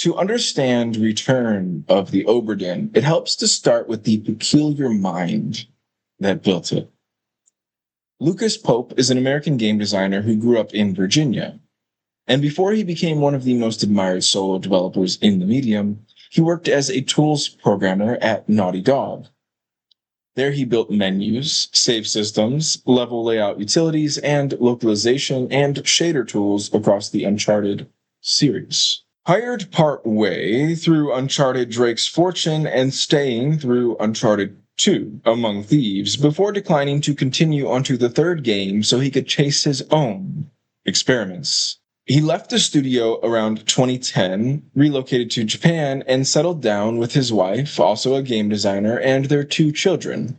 To understand Return of the Obra Dinn, it helps to start with the peculiar mind that built it. Lucas Pope is an American game designer who grew up in Virginia. And before he became one of the most admired solo developers in the medium, he worked as a tools programmer at Naughty Dog. There he built menus, save systems, level layout utilities, and localization and shader tools across the Uncharted series. Hired part-way through Uncharted Drake's Fortune and staying through Uncharted 2, Among Thieves, before declining to continue onto the third game so he could chase his own experiments. He left the studio around 2010, relocated to Japan, and settled down with his wife, also a game designer, and their 2 children.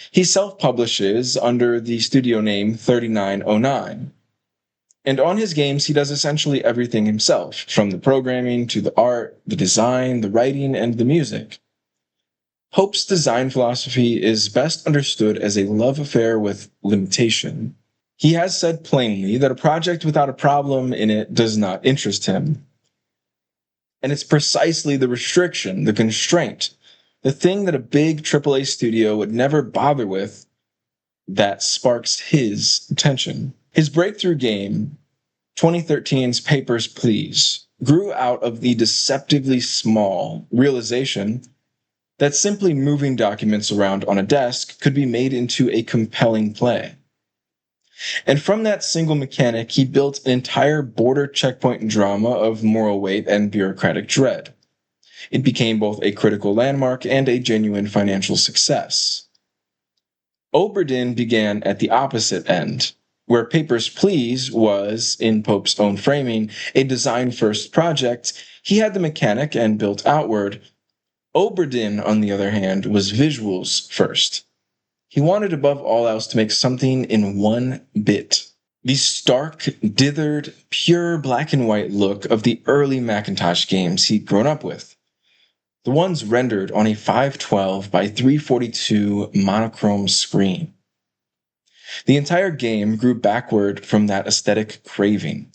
He self-publishes under the studio name 3909. And on his games, he does essentially everything himself, from the programming to the art, the design, the writing, and the music. Pope's design philosophy is best understood as a love affair with limitation. He has said plainly that a project without a problem in it does not interest him. And it's precisely the restriction, the constraint, the thing that a big AAA studio would never bother with, that sparks his attention. His breakthrough game, 2013's Papers, Please, grew out of the deceptively small realization that simply moving documents around on a desk could be made into a compelling play. And from that single mechanic, he built an entire border checkpoint drama of moral weight and bureaucratic dread. It became both a critical landmark and a genuine financial success. Obra Dinn began at the opposite end. Where Papers, Please was, in Pope's own framing, a design-first project, he had the mechanic and built outward. Obra Dinn, on the other hand, was visuals first. He wanted above all else to make something in 1 bit. The stark, dithered, pure black and white look of the early Macintosh games he'd grown up with. The ones rendered on a 512 by 342 monochrome screen. The entire game grew backward from that aesthetic craving.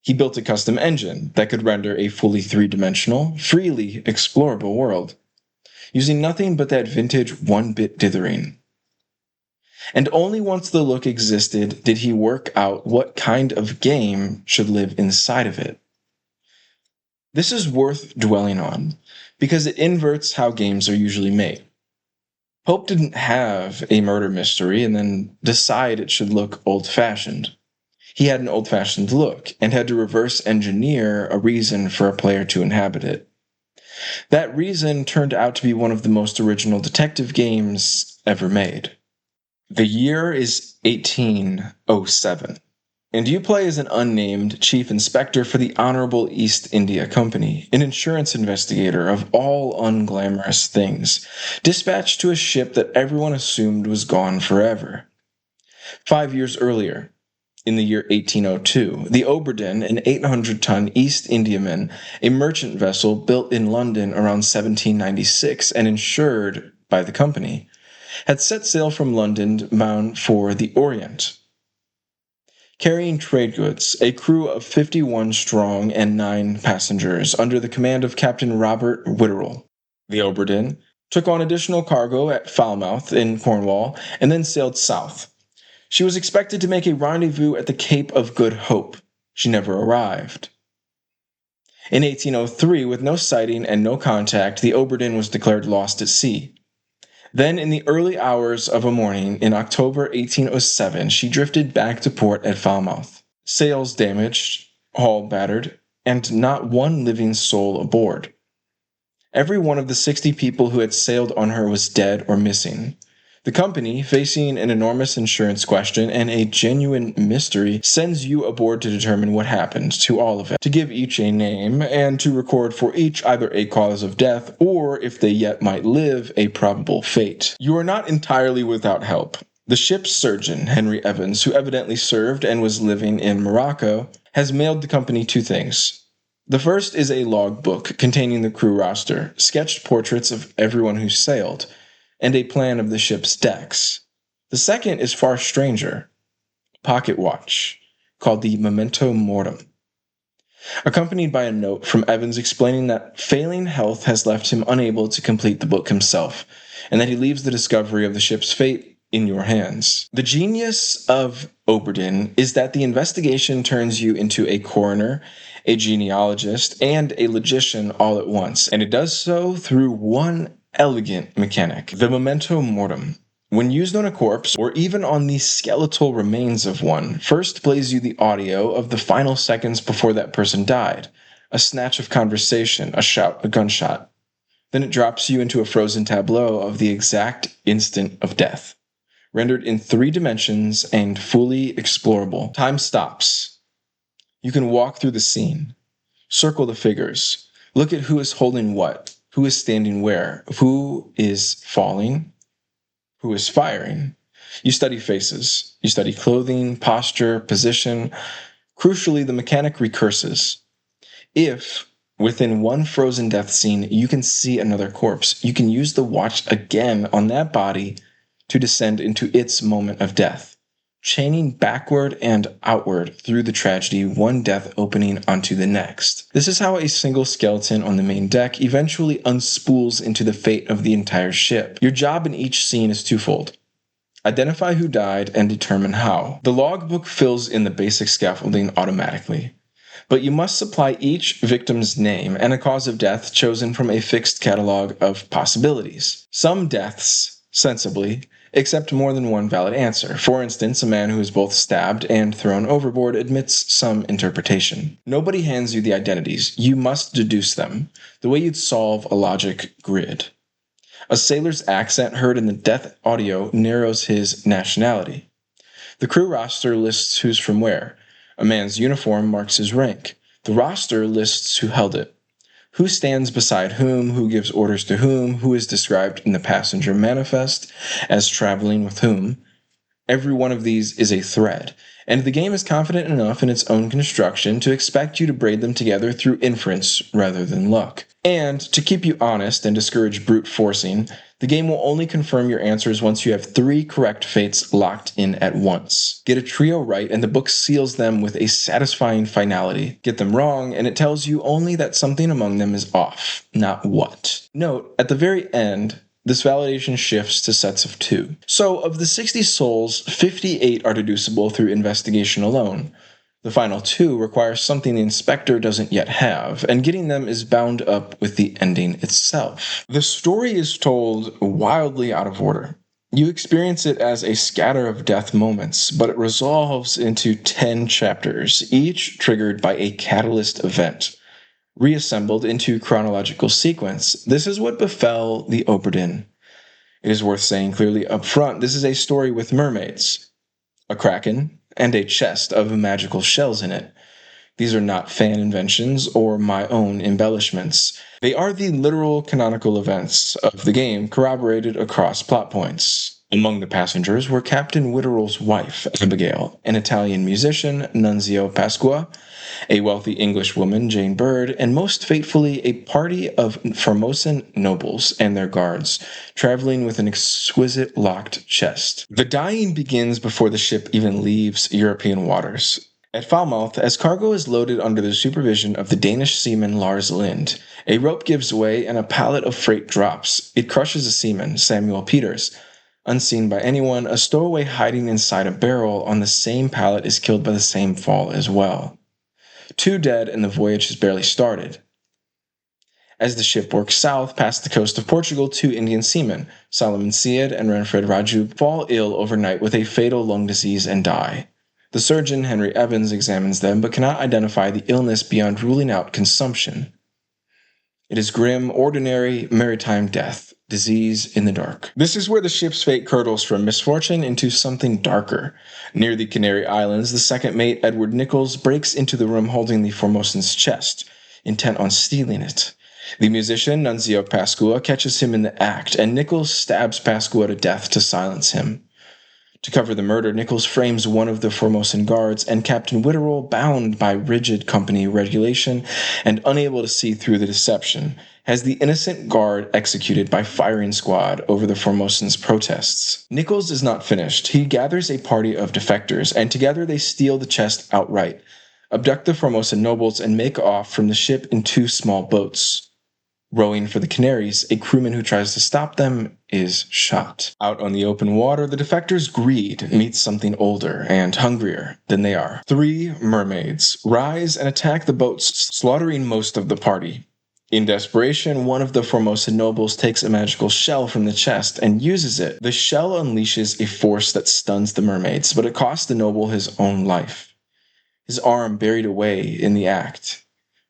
He built a custom engine that could render a fully 3-dimensional, freely explorable world, using nothing but that vintage 1-bit dithering. And only once the look existed did he work out what kind of game should live inside of it. This is worth dwelling on, because it inverts how games are usually made. Pope didn't have a murder mystery and then decide it should look old-fashioned. He had an old-fashioned look, and had to reverse engineer a reason for a player to inhabit it. That reason turned out to be one of the most original detective games ever made. The year is 1807, and you play as an unnamed chief inspector for the Honorable East India Company, an insurance investigator of all unglamorous things, dispatched to a ship that everyone assumed was gone forever. 5 years earlier, in the year 1802, the Obra Dinn, an 800-ton East Indiaman, a merchant vessel built in London around 1796 and insured by the company, had set sail from London bound for the Orient. Carrying trade goods, a crew of 51 strong and 9 passengers under the command of Captain Robert Witterell. The Obra Dinn took on additional cargo at Falmouth in Cornwall and then sailed south. She was expected to make a rendezvous at the Cape of Good Hope. She never arrived. In 1803, with no sighting and no contact, the Obra Dinn was declared lost at sea. Then, in the early hours of a morning in October 1807, she drifted back to port at Falmouth. Sails damaged, hull battered, and not one living soul aboard. Every one of the 60 people who had sailed on her was dead or missing. The company, facing an enormous insurance question and a genuine mystery, sends you aboard to determine what happened to all of it, to give each a name, and to record for each either a cause of death or, if they yet might live, a probable fate. You are not entirely without help. The ship's surgeon, Henry Evans, who evidently served and was living in Morocco, has mailed the company 2 things. The first is a logbook containing the crew roster, sketched portraits of everyone who sailed, and a plan of the ship's decks. The second is far stranger, a pocket watch, called the Memento Mortem. accompanied by a note from Evans explaining that failing health has left him unable to complete the book himself, and that he leaves the discovery of the ship's fate in your hands. The genius of Obra Dinn is that the investigation turns you into a coroner, a genealogist, and a logician all at once, and it does so through one elegant mechanic, the Memento Mortem. When used on a corpse, or even on the skeletal remains of one, first plays you the audio of the final seconds before that person died, a snatch of conversation, a shout, a gunshot. Then it drops you into a frozen tableau of the exact instant of death, rendered in 3 dimensions and fully explorable. Time stops. You can walk through the scene, circle the figures, look at who is holding what, who is standing where, who is falling, who is firing. You study faces. You study clothing, posture, position. Crucially, the mechanic recurses. If, within one frozen death scene, you can see another corpse, you can use the watch again on that body to descend into its moment of death, chaining backward and outward through the tragedy, one death opening onto the next. This is how a single skeleton on the main deck eventually unspools into the fate of the entire ship. Your job in each scene is twofold. Identify who died and determine how. The logbook fills in the basic scaffolding automatically, but you must supply each victim's name and a cause of death chosen from a fixed catalog of possibilities. Some deaths, sensibly, accept more than one valid answer. For instance, a man who is both stabbed and thrown overboard admits some interpretation. Nobody hands you the identities. You must deduce them, the way you'd solve a logic grid. A sailor's accent heard in the death audio narrows his nationality. The crew roster lists who's from where. A man's uniform marks his rank. The roster lists who held it. Who stands beside whom, who gives orders to who is described in the passenger manifest as traveling with whom. Every one of these is a thread, and the game is confident enough in its own construction to expect you to braid them together through inference rather than luck. And, to keep you honest and discourage brute forcing, the game will only confirm your answers once you have 3 correct fates locked in at once. Get a trio right and the book seals them with a satisfying finality. Get them wrong and it tells you only that something among them is off, not what. Note, at the very end, this validation shifts to sets of 2. So, of the 60 souls, 58 are deducible through investigation alone. The final 2 require something the inspector doesn't yet have, and getting them is bound up with the ending itself. The story is told wildly out of order. You experience it as a scatter of death moments, but it resolves into 10 chapters, each triggered by a catalyst event, reassembled into chronological sequence. This is what befell the Obra Dinn. It is worth saying clearly up front, this is a story with mermaids, a kraken, and a chest of magical shells in it. These are not fan inventions or my own embellishments. They are the literal canonical events of the game corroborated across plot points. Among the passengers were Captain Witterell's wife, Abigail, an Italian musician, Nunzio Pasqua, a wealthy English woman, Jane Bird, and most fatefully a party of Formosan nobles and their guards, traveling with an exquisite locked chest. The dying begins before the ship even leaves European waters. At Falmouth, as cargo is loaded under the supervision of the Danish seaman Lars Lind, a rope gives way and a pallet of freight drops. It crushes a seaman, Samuel Peters. Unseen by anyone, a stowaway hiding inside a barrel on the same pallet is killed by the same fall as well. 2 dead and the voyage has barely started. As the ship works south past the coast of Portugal, 2 Indian seamen, Solomon Syed and Renfred Raju, fall ill overnight with a fatal lung disease and die. The surgeon, Henry Evans, examines them but cannot identify the illness beyond ruling out consumption. It is grim, ordinary, maritime death, disease in the dark. This is where the ship's fate curdles from misfortune into something darker. Near the Canary Islands, the second mate, Edward Nichols, breaks into the room holding the Formosan's chest, intent on stealing it. The musician, Nunzio Pasqua, catches him in the act, and Nichols stabs Pasqua to death to silence him. To cover the murder, Nichols frames one of the Formosan guards, and Captain Witterell, bound by rigid company regulation and unable to see through the deception, has the innocent guard executed by firing squad over the Formosan's protests. Nichols is not finished. He gathers a party of defectors, and together they steal the chest outright, abduct the Formosan nobles, and make off from the ship in 2 small boats. Rowing for the Canaries, a crewman who tries to stop them is shot. Out on the open water, the defectors' greed meets something older and hungrier than they are. 3 mermaids rise and attack the boats, slaughtering most of the party. In desperation, one of the Formosan nobles takes a magical shell from the chest and uses it. The shell unleashes a force that stuns the mermaids, but it costs the noble his own life. His arm buried away in the act.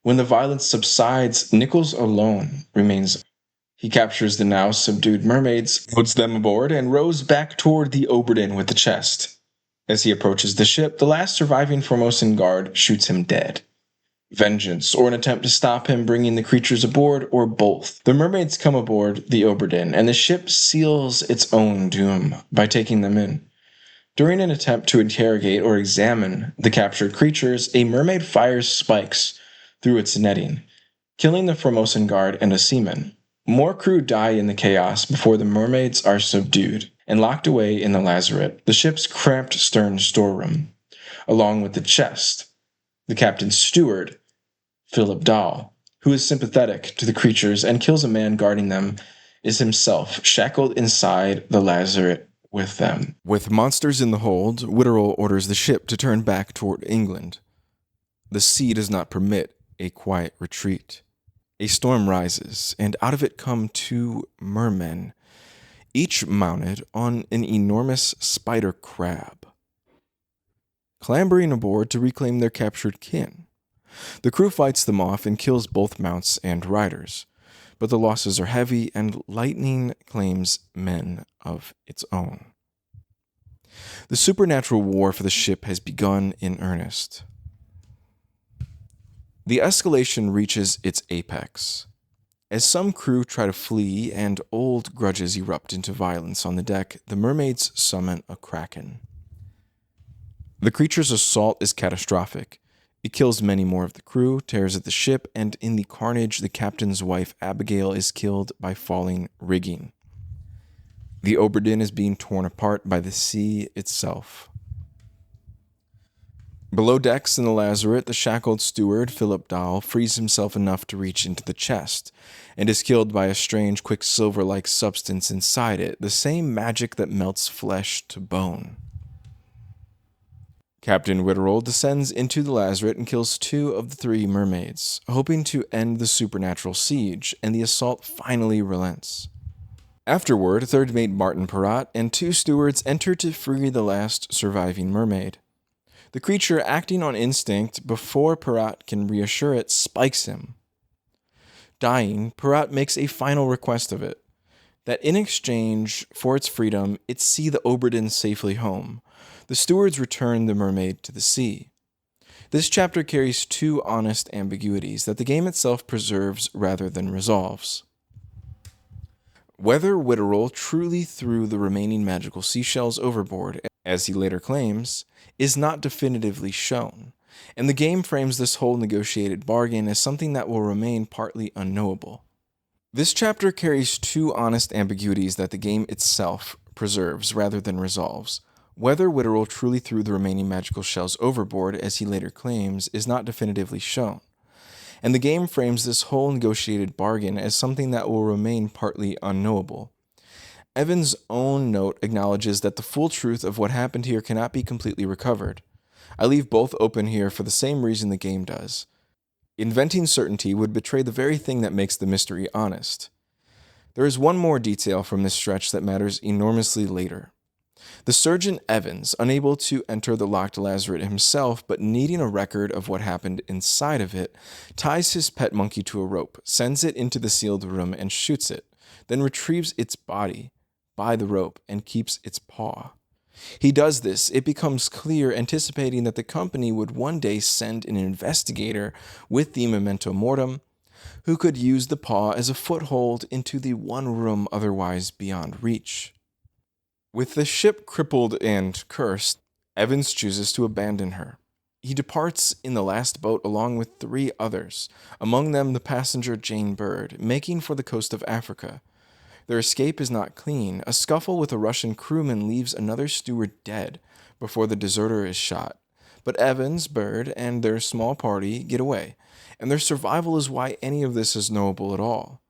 When the violence subsides, Nichols alone remains. He captures the now subdued mermaids, loads them aboard, and rows back toward the Obra Dinn with the chest. As he approaches the ship, the last surviving Formosan guard shoots him dead. Vengeance, or an attempt to stop him bringing the creatures aboard, or both. The mermaids come aboard the Obra Dinn, and the ship seals its own doom by taking them in. During an attempt to interrogate or examine the captured creatures, a mermaid fires spikes through its netting, killing the Formosan guard and a seaman. More crew die in the chaos before the mermaids are subdued and locked away in the lazaret, the ship's cramped stern storeroom. Along with the chest, the captain's steward, Philip Dahl, who is sympathetic to the creatures and kills a man guarding them, is himself shackled inside the lazaret with them. With monsters in the hold, Witterell orders the ship to turn back toward England. The sea does not permit a quiet retreat. A storm rises, and out of it come 2 mermen, each mounted on an enormous spider crab, clambering aboard to reclaim their captured kin. The crew fights them off and kills both mounts and riders, but the losses are heavy, and lightning claims men of its own. The supernatural war for the ship has begun in earnest. The escalation reaches its apex. As some crew try to flee and old grudges erupt into violence on the deck, the mermaids summon a Kraken. The creature's assault is catastrophic. It kills many more of the crew, tears at the ship, and in the carnage, the captain's wife, Abigail, is killed by falling rigging. The Obra Dinn is being torn apart by the sea itself. Below decks in the lazaret, the shackled steward, Philip Dahl, frees himself enough to reach into the chest, and is killed by a strange quicksilver-like substance inside it, the same magic that melts flesh to bone. Captain Witterell descends into the lazaret and kills 2 of the 3 mermaids, hoping to end the supernatural siege, and the assault finally relents. Afterward, 3rd Mate Martin Perrott and 2 stewards enter to free the last surviving mermaid. The creature, acting on instinct before Perrott can reassure it, spikes him. Dying, Perrott makes a final request of it, that in exchange for its freedom, it see the Obra Dinn safely home. The stewards return the mermaid to the sea. This chapter carries 2 honest ambiguities that the game itself preserves rather than resolves. Whether Witterell truly threw the remaining magical seashells overboard, as he later claims, is not definitively shown, and the game frames this whole negotiated bargain as something that will remain partly unknowable. This chapter carries 2 honest ambiguities that the game itself preserves rather than resolves. Whether Witterell truly threw the remaining magical shells overboard, as he later claims, is not definitively shown, and the game frames this whole negotiated bargain as something that will remain partly unknowable. Evan's own note acknowledges that the full truth of what happened here cannot be completely recovered. I leave both open here for the same reason the game does. Inventing certainty would betray the very thing that makes the mystery honest. There is one more detail from this stretch that matters enormously later. The surgeon Evans, unable to enter the locked lazaret himself, but needing a record of what happened inside of it, ties his pet monkey to a rope, sends it into the sealed room, and shoots it, then retrieves its body by the rope and keeps its paw. He does this, it becomes clear, anticipating that the company would one day send an investigator with the Memento Mortem, who could use the paw as a foothold into the one room otherwise beyond reach. With the ship crippled and cursed, Evans chooses to abandon her. He departs in the last boat along with 3 others, among them the passenger Jane Bird, making for the coast of Africa. Their escape is not clean. A scuffle with a Russian crewman leaves another steward dead before the deserter is shot, But Evans, Bird, and their small party get away, and their survival is why any of this is knowable at all.